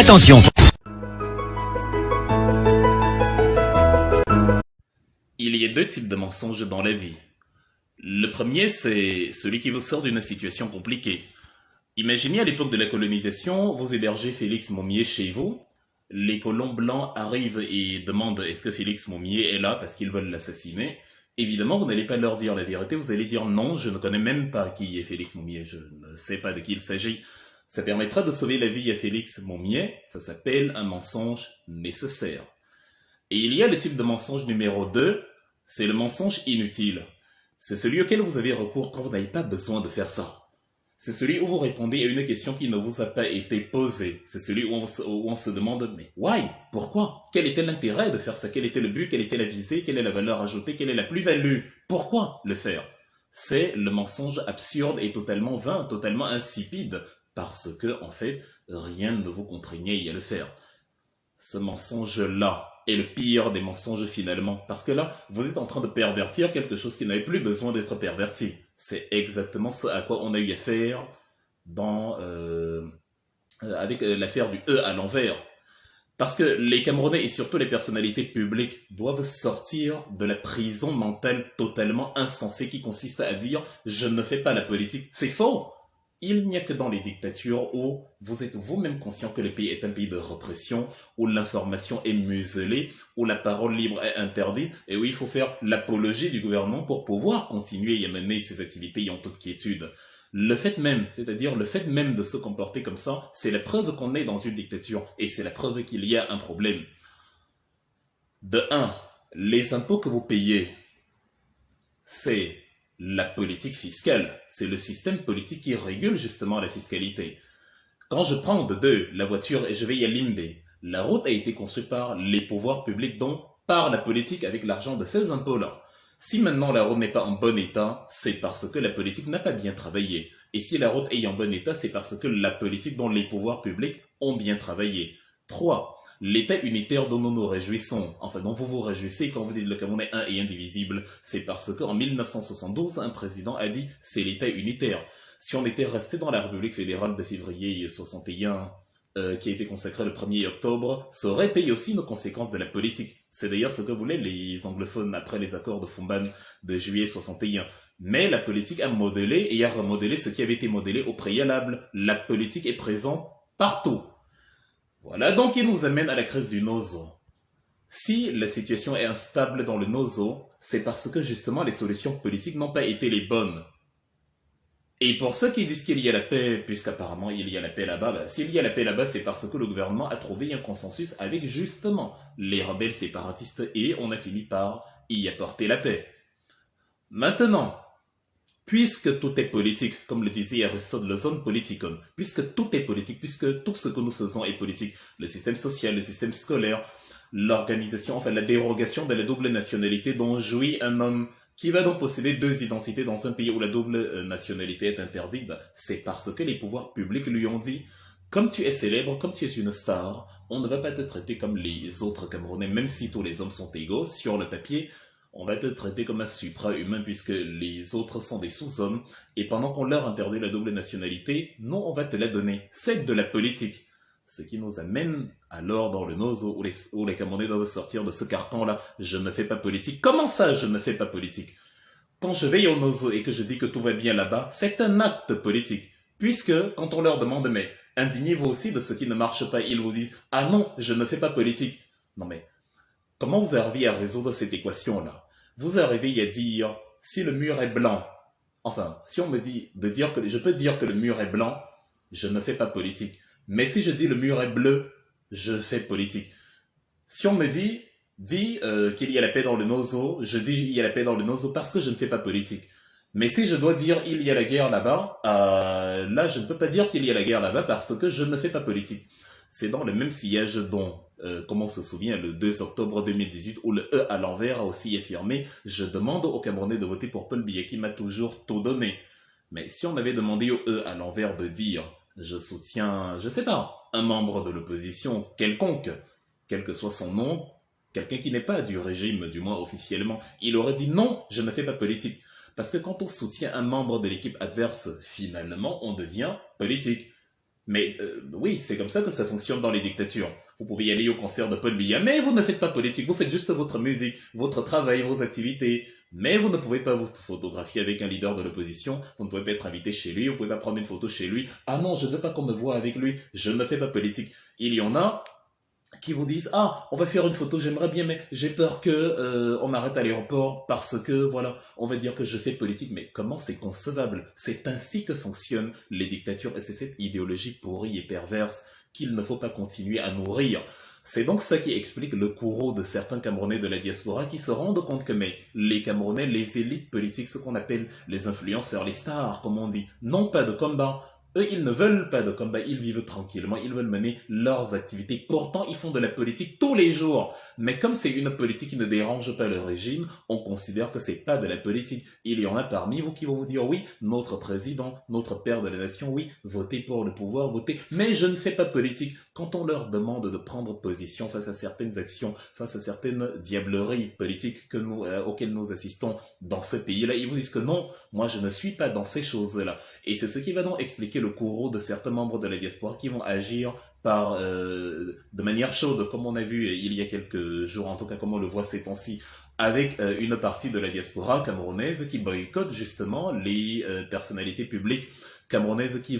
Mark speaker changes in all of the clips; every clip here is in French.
Speaker 1: Attention!
Speaker 2: Il y a deux types de mensonges dans la vie. Le premier, c'est celui qui vous sort d'une situation compliquée. Imaginez à l'époque de la colonisation, vous hébergez Félix Momier chez vous. Les colons blancs arrivent et demandent est-ce que Félix Momier est là parce qu'ils veulent l'assassiner. Évidemment, vous n'allez pas leur dire la vérité, vous allez dire non, je ne connais même pas qui est Félix Momier, je ne sais pas de qui il s'agit. Ça permettra de sauver la vie à Félix Momier, ça s'appelle un mensonge nécessaire. Et il y a le type de mensonge numéro 2, c'est le mensonge inutile. C'est celui auquel vous avez recours quand vous n'avez pas besoin de faire ça. C'est celui où vous répondez à une question qui ne vous a pas été posée. C'est celui où on se demande, mais why? Pourquoi? Quel était l'intérêt de faire ça? Quel était le but? Quelle était la visée? Quelle est la valeur ajoutée? Quelle est la plus-value? Pourquoi le faire? C'est le mensonge absurde et totalement vain, totalement insipide, parce que, en fait, rien ne vous contraignait à le faire. Ce mensonge-là est le pire des mensonges finalement, parce que là, vous êtes en train de pervertir quelque chose qui n'avait plus besoin d'être perverti. C'est exactement ce à quoi on a eu affaire avec l'affaire du E à l'envers. Parce que les Camerounais et surtout les personnalités publiques doivent sortir de la prison mentale totalement insensée qui consiste à dire « je ne fais pas la politique ». C'est faux! Il n'y a que dans les dictatures où vous êtes vous-même conscient que le pays est un pays de répression, où l'information est muselée, où la parole libre est interdite, et où il faut faire l'apologie du gouvernement pour pouvoir continuer à mener ses activités en toute quiétude. Le fait même, c'est-à-dire le fait même de se comporter comme ça, c'est la preuve qu'on est dans une dictature, et c'est la preuve qu'il y a un problème. De 1, les impôts que vous payez, c'est la politique fiscale, c'est le système politique qui régule justement la fiscalité. Quand je prends de 2 la voiture et je vais à Limbe, la route a été construite par les pouvoirs publics, donc par la politique avec l'argent de ces impôts-là. Si maintenant la route n'est pas en bon état, c'est parce que la politique n'a pas bien travaillé. Et si la route est en bon état, c'est parce que la politique dont les pouvoirs publics ont bien travaillé. 3. L'État unitaire dont nous nous réjouissons, enfin dont vous vous réjouissez quand vous dites le Cameroun est un et indivisible, c'est parce qu'en 1972, un président a dit c'est l'État unitaire. Si on était resté dans la République fédérale de février 61, qui a été consacrée le 1er octobre, ça aurait été aussi une conséquence de la politique. C'est d'ailleurs ce que voulaient les anglophones après les accords de Fumban de juillet 61. Mais la politique a modelé et a remodelé ce qui avait été modélé au préalable. La politique est présente partout. Voilà donc qui nous amène à la crise du Nozo. Si la situation est instable dans le Nozo, c'est parce que justement les solutions politiques n'ont pas été les bonnes. Et pour ceux qui disent qu'il y a la paix, puisqu'apparemment il y a la paix là-bas, s'il y a la paix là-bas, c'est parce que le gouvernement a trouvé un consensus avec justement les rebelles séparatistes et on a fini par y apporter la paix. Maintenant, puisque tout est politique, comme le disait Aristote, le zone politikon, puisque tout est politique, puisque tout ce que nous faisons est politique, le système social, le système scolaire, l'organisation, enfin la dérogation de la double nationalité dont jouit un homme qui va donc posséder 2 identités dans un pays où la double nationalité est interdite, c'est parce que les pouvoirs publics lui ont dit comme tu es célèbre, comme tu es une star, on ne va pas te traiter comme les autres Camerounais, même si tous les hommes sont égaux sur le papier. On va te traiter comme un supra-humain puisque les autres sont des sous-hommes et pendant qu'on leur interdit la double nationalité, nous on va te la donner. C'est de la politique. Ce qui nous amène alors dans le Nozo où les Camerounais doivent sortir de ce carton-là. Je ne fais pas politique. Comment ça, je ne fais pas politique? Quand je vais au Nozo et que je dis que tout va bien là-bas, c'est un acte politique. Puisque quand on leur demande, mais indignez-vous aussi de ce qui ne marche pas, ils vous disent, ah non, je ne fais pas politique. Non mais, comment vous arrivez à résoudre cette équation-là? Vous arrivez à dire, si le mur est blanc, enfin, si on me dit de dire que je peux dire que le mur est blanc, je ne fais pas politique. Mais si je dis le mur est bleu, je fais politique. Si on me dit qu'il y a la paix dans le Nozo, je dis il y a la paix dans le Nozo parce que je ne fais pas politique. Mais si je dois dire il y a la guerre là-bas, là je ne peux pas dire qu'il y a la guerre là-bas parce que je ne fais pas politique. C'est dans le même sillage dont, comme on se souvient, le 2 octobre 2018, où le E à l'envers a aussi affirmé « Je demande aux Camerounais de voter pour Paul Biya qui m'a toujours tout donné ». Mais si on avait demandé au E à l'envers de dire « Je soutiens, je sais pas, un membre de l'opposition quelconque, quel que soit son nom, quelqu'un qui n'est pas du régime, du moins officiellement, il aurait dit « Non, je ne fais pas politique ». Parce que quand on soutient un membre de l'équipe adverse, finalement, on devient politique. Mais oui, c'est comme ça que ça fonctionne dans les dictatures. Vous pouvez y aller au concert de Paul Biya, mais vous ne faites pas politique, vous faites juste votre musique, votre travail, vos activités. Mais vous ne pouvez pas vous photographier avec un leader de l'opposition, vous ne pouvez pas être invité chez lui, vous ne pouvez pas prendre une photo chez lui. Ah non, je ne veux pas qu'on me voie avec lui, je ne fais pas politique. Il y en a qui vous disent ah on va faire une photo, j'aimerais bien mais j'ai peur que on m'arrête à l'aéroport parce que voilà on va dire que je fais politique. Mais comment c'est concevable? C'est ainsi que fonctionnent les dictatures et c'est cette idéologie pourrie et perverse qu'il ne faut pas continuer à nourrir. C'est donc ça qui explique le courroux de certains Camerounais de la diaspora qui se rendent compte que mais les Camerounais, les élites politiques, ce qu'on appelle les influenceurs, les stars comme on dit, n'ont pas de combat. Eux, ils ne veulent pas de combat, ils vivent tranquillement, ils veulent mener leurs activités. Pourtant, ils font de la politique tous les jours. Mais comme c'est une politique qui ne dérange pas le régime, on considère que c'est pas de la politique. Il y en a parmi vous qui vont vous dire, oui, notre président, notre père de la nation, oui, votez pour le pouvoir, votez. Mais je ne fais pas de politique. Quand on leur demande de prendre position face à certaines actions, face à certaines diableries politiques auxquelles nous assistons dans ce pays-là, ils vous disent que non, moi je ne suis pas dans ces choses-là. Et c'est ce qui va donc expliquer le courroux de certains membres de la diaspora qui vont agir de manière chaude, comme on a vu il y a quelques jours, en tout cas comme on le voit ces temps-ci, avec une partie de la diaspora camerounaise qui boycotte justement les personnalités publiques camerounaises qui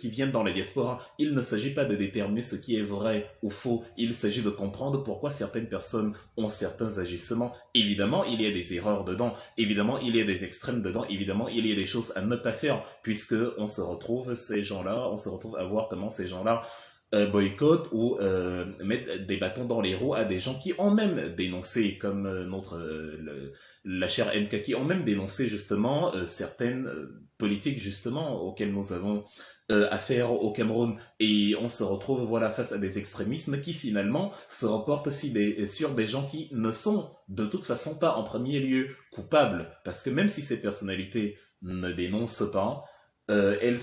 Speaker 2: viennent dans la diaspora. Il ne s'agit pas de déterminer ce qui est vrai ou faux, il s'agit de comprendre pourquoi certaines personnes ont certains agissements. Évidemment, il y a des erreurs dedans, évidemment, il y a des extrêmes dedans, évidemment, il y a des choses à ne pas faire, puisque on se retrouve à voir comment ces gens-là boycottent ou mettent des bâtons dans les roues à des gens qui ont même dénoncé, comme la chère NK, qui ont même dénoncé justement certaines politiques justement auxquelles nous avons affaire au Cameroun. Et on se retrouve voilà face à des extrémismes qui finalement se reportent sur des gens qui ne sont de toute façon pas en premier lieu coupables, parce que même si ces personnalités ne dénoncent pas, elles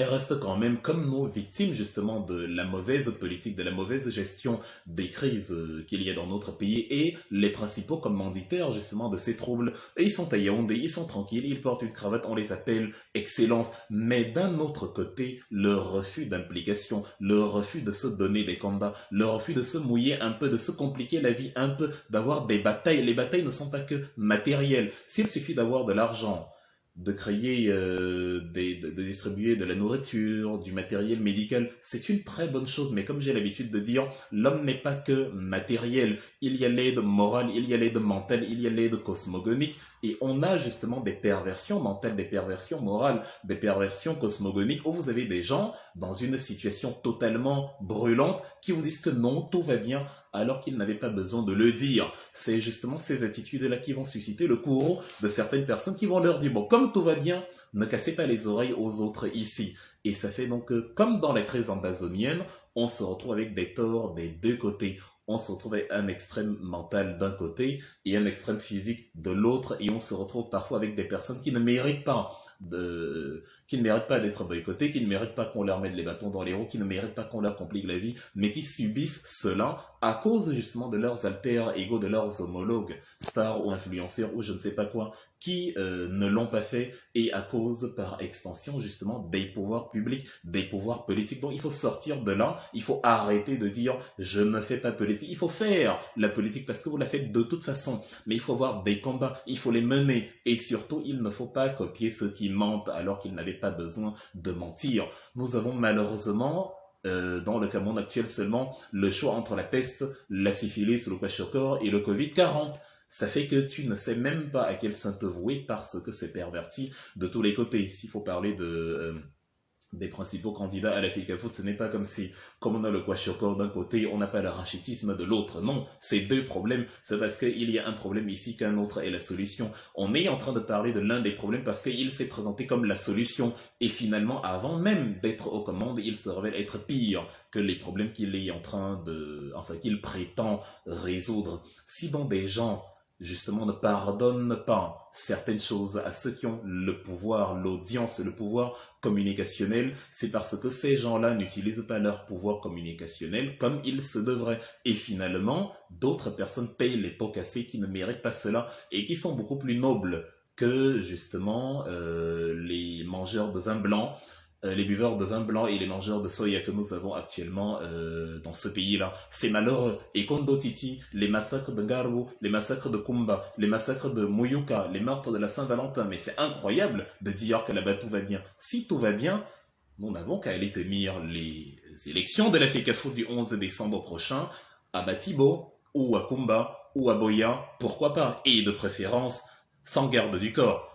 Speaker 2: restent quand même comme nos victimes justement de la mauvaise politique, de la mauvaise gestion des crises qu'il y a dans notre pays, et les principaux commanditaires justement de ces troubles. Et ils sont à Yaoundé, ils sont tranquilles, ils portent une cravate, on les appelle excellence. Mais d'un autre côté, le refus d'implication, le refus de se donner des combats, le refus de se mouiller un peu, de se compliquer la vie un peu, d'avoir des batailles. Les batailles ne sont pas que matérielles. S'il suffit d'avoir de l'argent, de créer, de distribuer de la nourriture, du matériel médical, c'est une très bonne chose. Mais comme j'ai l'habitude de dire, l'homme n'est pas que matériel. Il y a l'aide morale, il y a l'aide mentale, il y a l'aide cosmogonique. Et on a justement des perversions mentales, des perversions morales, des perversions cosmogoniques, où vous avez des gens dans une situation totalement brûlante qui vous disent que non, tout va bien, alors qu'ils n'avaient pas besoin de le dire. C'est justement ces attitudes-là qui vont susciter le courroux de certaines personnes qui vont leur dire, bon, comme tout va bien, ne cassez pas les oreilles aux autres ici. Et ça fait donc que, comme dans la crise amazonienne, on se retrouve avec des torts des deux côtés. On se retrouve avec un extrême mental d'un côté et un extrême physique de l'autre, et on se retrouve parfois avec des personnes qui ne méritent pas d'être boycottées, qui ne méritent pas qu'on leur mette les bâtons dans les roues, qui ne méritent pas qu'on leur complique la vie, mais qui subissent cela à cause justement de leurs alter ego, de leurs homologues, stars ou influenceurs ou je ne sais pas quoi, qui ne l'ont pas fait, et à cause par extension justement des pouvoirs publics, des pouvoirs politiques. Donc il faut sortir de là, il faut arrêter de dire je ne fais pas politique, il faut faire la politique parce que vous la faites de toute façon, mais il faut avoir des combats, il faut les mener, et surtout il ne faut pas copier ceux qui mentent alors qu'ils n'avaient pas besoin de mentir. Nous avons malheureusement dans le Cameroun actuel seulement le choix entre la peste, la syphilis, le kwashiorkor et le Covid-40. Ça fait que tu ne sais même pas à quel saint te vouer parce que c'est perverti de tous les côtés. S'il faut parler des principaux candidats à la FICAFOOT, ce n'est pas comme si, comme on a le kwashiorkor d'un côté, on n'a pas le rachitisme de l'autre. Non, c'est deux problèmes. C'est parce qu'il y a un problème ici qu'un autre est la solution. On est en train de parler de l'un des problèmes parce qu'il s'est présenté comme la solution. Et finalement, avant même d'être aux commandes, il se révèle être pire que les problèmes qu'il prétend résoudre. Si donc des gens justement ne pardonne pas certaines choses à ceux qui ont le pouvoir, l'audience, le pouvoir communicationnel, c'est parce que ces gens-là n'utilisent pas leur pouvoir communicationnel comme il se devrait. Et finalement, d'autres personnes payent les pots cassés qui ne méritent pas cela et qui sont beaucoup plus nobles que justement les mangeurs de vin blanc les buveurs de vin blanc et les mangeurs de soya que nous avons actuellement dans ce pays-là. C'est malheureux. Et Kondo Titi, les massacres de Garou, les massacres de Kumba, les massacres de Muyuka, les meurtres de la Saint-Valentin. Mais c'est incroyable de dire que là-bas tout va bien. Si tout va bien, nous n'avons qu'à aller tenir les élections de la FECAFO du 11 décembre prochain à Batibo, ou à Kumba, ou à Boya, pourquoi pas. Et de préférence, sans garde du corps.